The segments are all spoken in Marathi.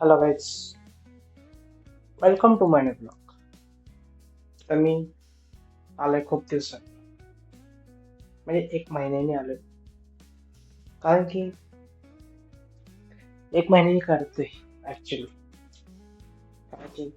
Hello guys, welcome to my blog. तर मी आलोय खूप दिवसात, म्हणजे 1 महिन्याने आलोय. कारण की 1 महिन्याने करतोय ऍक्च्युली. कारण की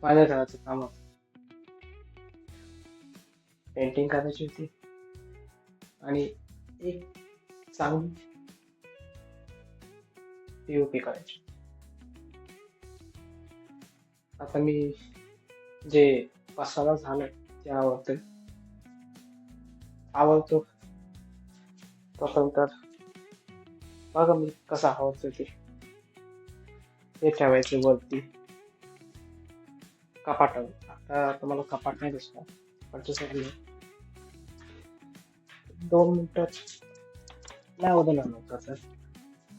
माझ्या घराचं काम होतं, पेंटिंग करायची होती आणि एक चांगली पीओपी करायची. आता मी जे पसारा झालाय ते आवडतो तसं तर बघा मी कसा आवडतो ते ठेवायचे वरती कपाटावर. आता तुम्हाला कपाट नाही दिसणार, पण तसं 2 मिनिटात नाही उद्या नव्हतं सर,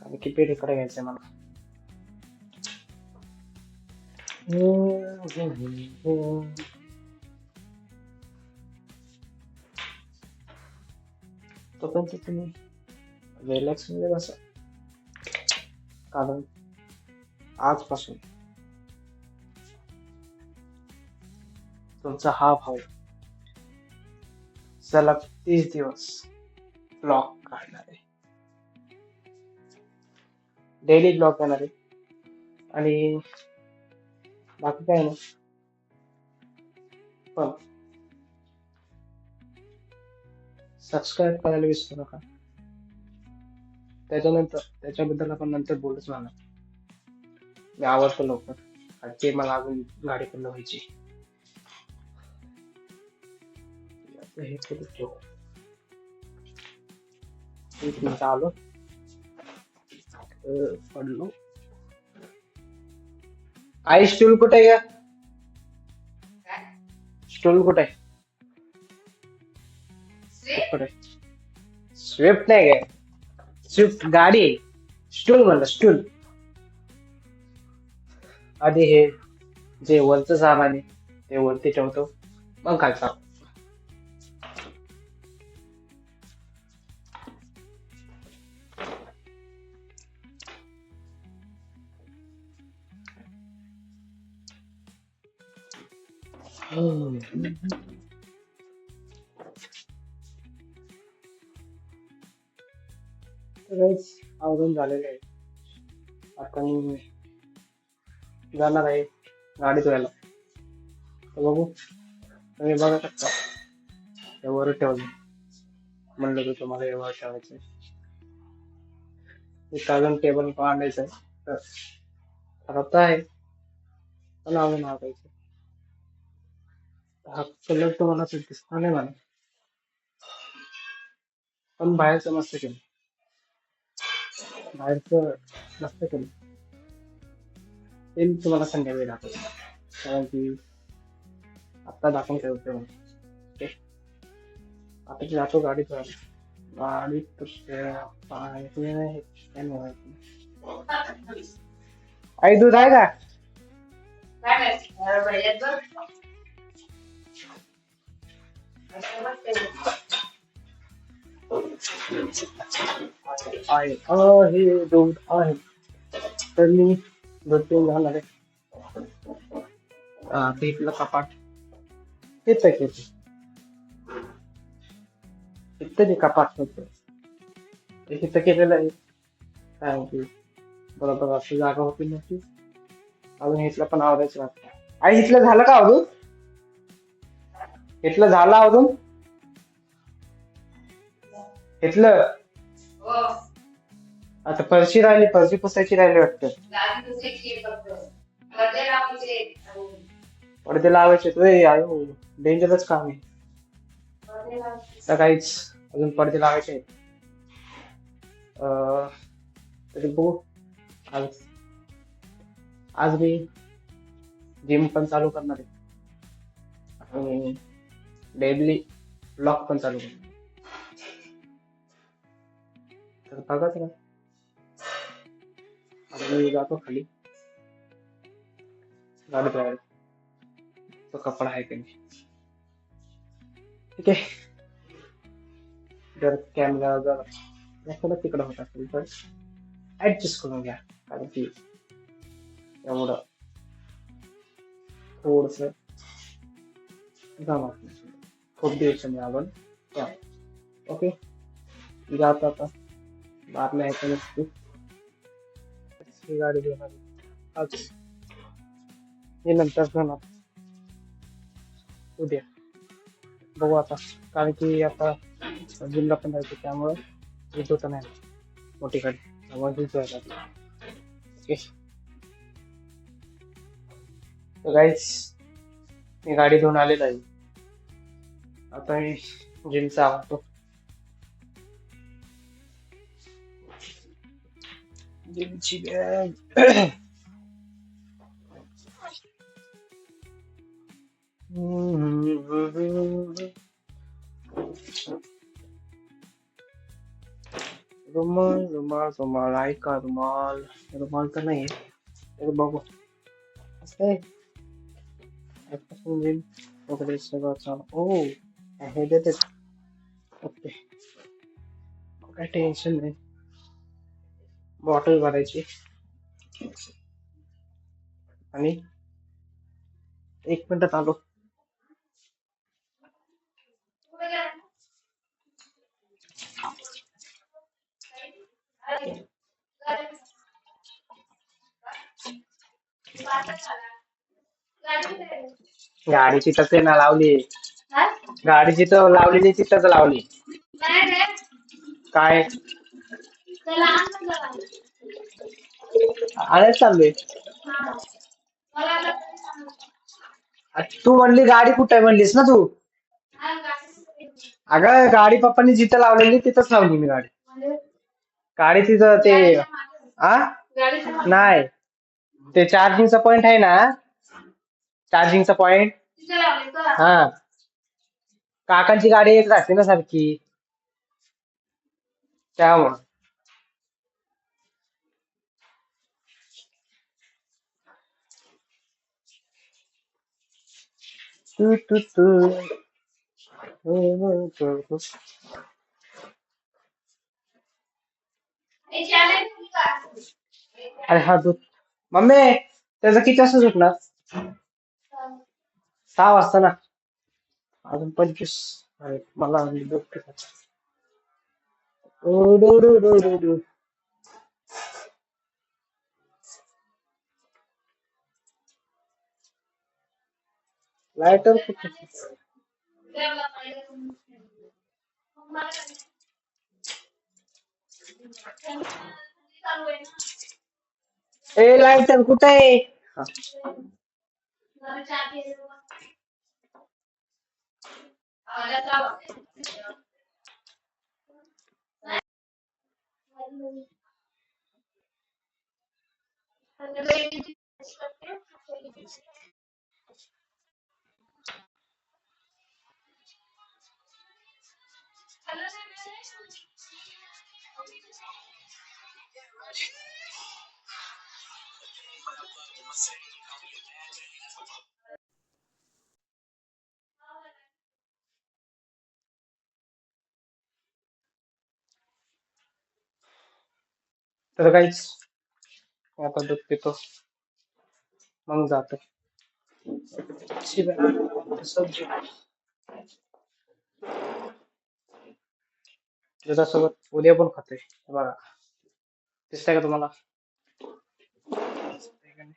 कारण की पेढे इकडे घ्यायचंय मला. तोपर्यंत तुम्ही रिलॅक्स मध्ये बसा, कारण आजपासून तुमचा हा भाऊ सलग 30 दिवस ब्लॉग काढणार आहे, डेली ब्लॉग येणार आहे. आणि बाकी काय नाही, पण सबस्क्राईब करायला विसरू नका. त्याच्याबद्दल आपण नंतर बोलूच मला. मी आवडतो लवकर, आणि ते मला अजून गाडी पण व्हायची. आता हे करू ठेव. 1 मिनिट आलो. पडलो. आई स्टूल कुठे आहे का? स्टूल कुठे आहे? कुठे? स्विफ्ट नाही काय? स्विफ्ट गाडी आहे. स्टूल म्हणलं, स्टूल. आधी हे जे वरचं सामान आहे ते वरती ठेवतो, मग खालचा. आवरून झालेलं आहे. आता मी जाणार आहे गाडी धुवायला. तर बघू, तुम्ही बघा शकता एवढं ठेवलं. म्हणलं तर तुम्हाला एवढं ठेवायचं आहे. एक अजून टेबल मांडायचं आहे, तर ठरवत आहे, पण अजून मागायचं. हा कलर तुम्हाला दिसणार नाही मला, पण बाहेरचं मस्त केलं. बाहेरचं मस्त केलं, ते मी तुम्हाला संध्याकाळी दाखवतो. कारण की आता दाखवून ठेवतो मला. ओके, आता मी जातो गाडी धुवायला. गाडी पाणी नाही, काय नाही माहिती. आई दूध आहे का? आहे, हे दूध आहे. तर मी दूध पिऊन जाणार आहे. ते इथलं कपाट इथं घेते, इथं ते कपाट होतं ते इथं केलेलं आहे. कारण की बरोबर अशी जागा होती नव्हती. अजून इथलं पण आवडायचं वाटतं. आई इथलं झालं का अजून? इथलं झालं अजून? इथलं आता फरशी राहिली, फरशी पुसायची राहिली वाटतं. पडदे लावायचे आयो, डेंजरच काम आहे. सकाळीच अजून पडदे लावायचे आहेत. तरी बघू. आज आज मी जिम पण चालू करणार आहे आणि डेली ब्लॉग पण चालू करणार. तर बघाच ना, आता मी जातो खाली गाडी धुवायला. तो कपडा आहे का नाही, ठीक आहे. जर कॅमेरा जर तिकडं होत असेल तर ऍडजस्ट करून घ्या. कारण की एवढं थोडस जमत नाही. खूप दिवसांनी आपण त्या ओके जात आता बातम्या ऐकूनच तू ही गाडी घेणार आज हे नंतर जाणार उद्या बघू आता कारण की आता जिल्हा पण जायचं त्यामुळं येत होतं नाही मोठी गाडी त्यामुळे घेऊन जायला ओके गाईस मी गाडी घेऊन आलेलो आहे आता मी जिमचा आवडतो जिमची बॅग रुमाल रुमाल रुमाल आहे का रुमाल रुमाल तर नाही आहे बघू असं आहे आजपासून जिम वगैरे सगळं चालू ओ हे देते ओके काय टेन्शन नाही बॉटल भरायची आणि 1 मिनिटात आलो गाडीची तर ते ना लावली गाडीची तर लावलेली तिथंच लावली काय आणायच चाललोय तू म्हणली गाडी कुठे आहे म्हणलीस ना तू अगं गाडी पप्पांनी जिथं लावलेली तिथंच लावली मी गाडी गाडी तिथं ते आ नाही ते चार्जिंगचा पॉइंट आहे ना चार्जिंगचा पॉइंट हा काकांची गाडी एक राहते ना सारखी त्यामुळं तू तू तू अरे हा दूध मम्मी त्याचं किती वाजता सुटणार 6 वाजता ना अजून 25 अरे मला दूध पिकायचं. ओ, डू, डू, डू, डू, डू. लायटर कुठे ए लायटर कुठे आहे हा. तर काहीच आता दूध पितो मग जातो सब्जी दुधासोबत उद्या पण खातोय बघा दिसतंय का तुम्हाला दिसतंय का नाही?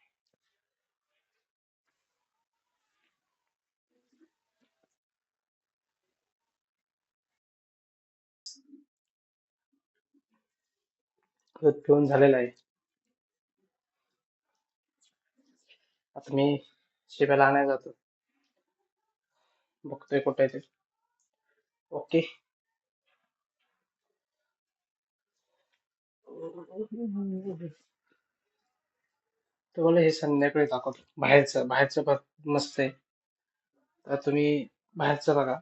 दूध पिऊन झालेलं आहे आता मी शिव्याला आणायला जातो बघतोय कुठे आहे ते ओके तुम्हाला हे संध्याकाळी दाखवतो बाहेरचं बाहेरचं मस्त आहे तर तुम्ही बाहेरचं बघा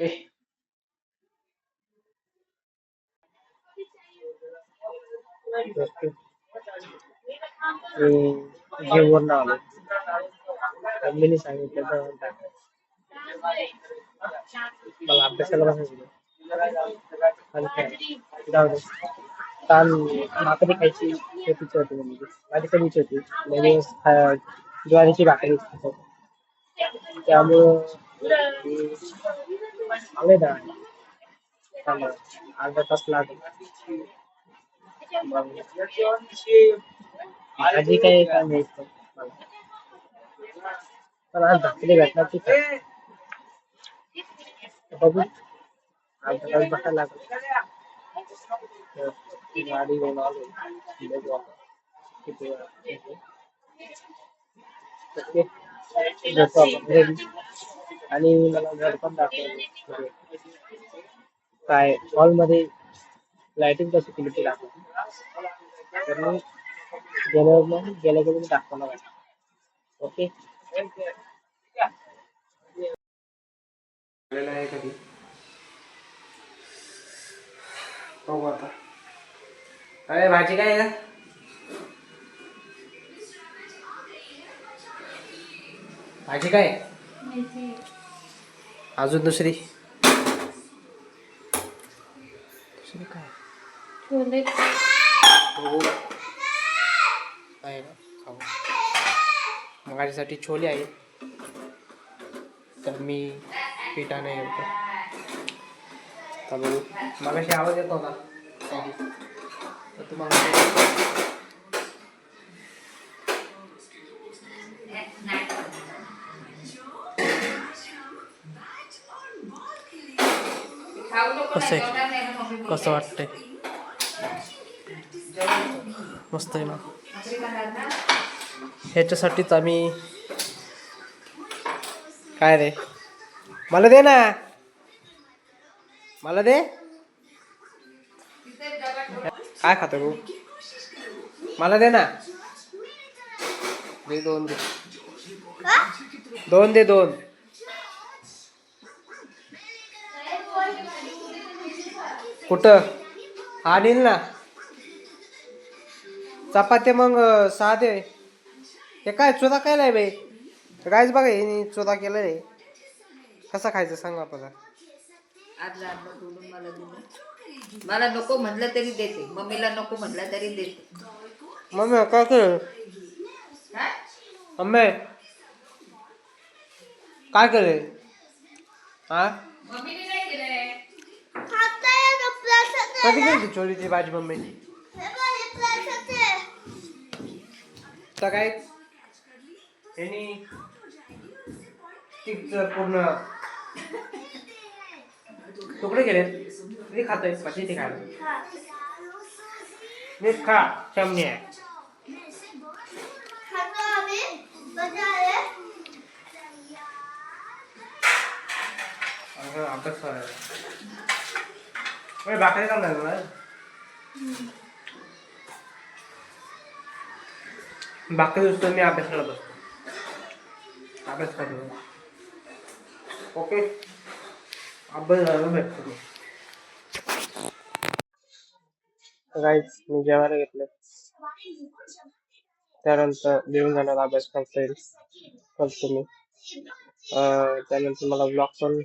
ओके ओके जेवण आलो मम्मीने सांगितलं तर टाकायचं. मला अभ्यासाला बसायचं आणि काय जाऊ दे ताण भाकरी खायची शेतीची होती म्हणजे माझी कधीची होती म्हणजे ज्वारीची भाकरी खायचो. त्यामुळं आले ना अर्धा तास लागेल. मग भाजी काय मिळतं मला. पण आज भाकरी भेटणार की काय? बघू अर्धा तास बसायला लागेल. तर ती गाडी घेऊन आलो. बघू आता किती वेळा येते. ओके. भेटू आपण घरी. आणि मला घर पण दाखवलं काय हॉलमध्ये लाइटिंग कशी केली ती दाखवली. तर मी गेल्या गेल्या मी दाखवणार आहे. ओके. आलेला आहे कधी बघू आता. अरे भाजी काय आहे? भाजी काय आहे? अजून दुसरी काय छोले हो आहे ना खाऊ. मग माझ्यासाठी छोले आहेत तर मी पिठा नाही होतो. तर बघू मगाशी आवाज येत होता तर तुम्हाला कसं आहे कसं वाटतंय? मस्त आहे ना. ह्याच्यासाठीच आम्ही काय रे मला दे ना मला दे काय खातो तू मला दे ना दे दोन दे दोन कुठं आणील ना चपाती मग साधे हे काय चोदा केलाय बाई कायच बघा हे चोदा केलाय कसा खायचं सांग आपल्याला. आदला आदला तोडून मला दिलं. मला नको म्हटलं तरी देते, मम्मीला नको म्हटलं तरी देते. मम्मी काय केलं? काय? मम्मी काय केलंय? हा मम्मीने काय केलंय? कधी केली चोरीची भाजी मम्मी? तर काय यांनी पूर्ण तुकडे केले तरी खातोय पाठी ते खायला नीट खा चमणी आहे. अभ्यास करायला बाकी काम नाही मला बाकी दिवस मी अभ्यास करत असतो अभ्यास करतो. ओके अभ्यास झाला भेटतो गाईज मी जेवायला घेतलं त्यानंतर लिहून जाणार अभ्यास करता येईल करतो मी. त्यानंतर मला ब्लॉग पण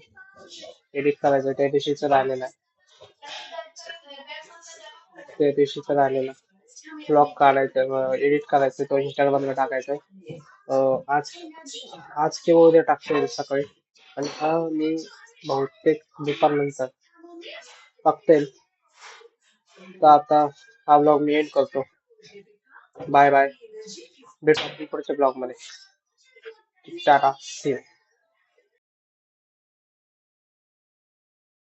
एडिट करायचं त्या दिवशीच राहिलेला ब्लॉग काढायचं एडिट करायचं तो इंस्टाग्रामला टाकायचा. आज आज किंवा उद्या टाकता येईल सकाळी आणि हा मी बहुतेक दुपारनंतर टाकता येईल. तर आता हा ब्लॉग मी एंड करतो. बाय बाय भेटू पुढच्या ब्लॉग मध्ये. Tata see you.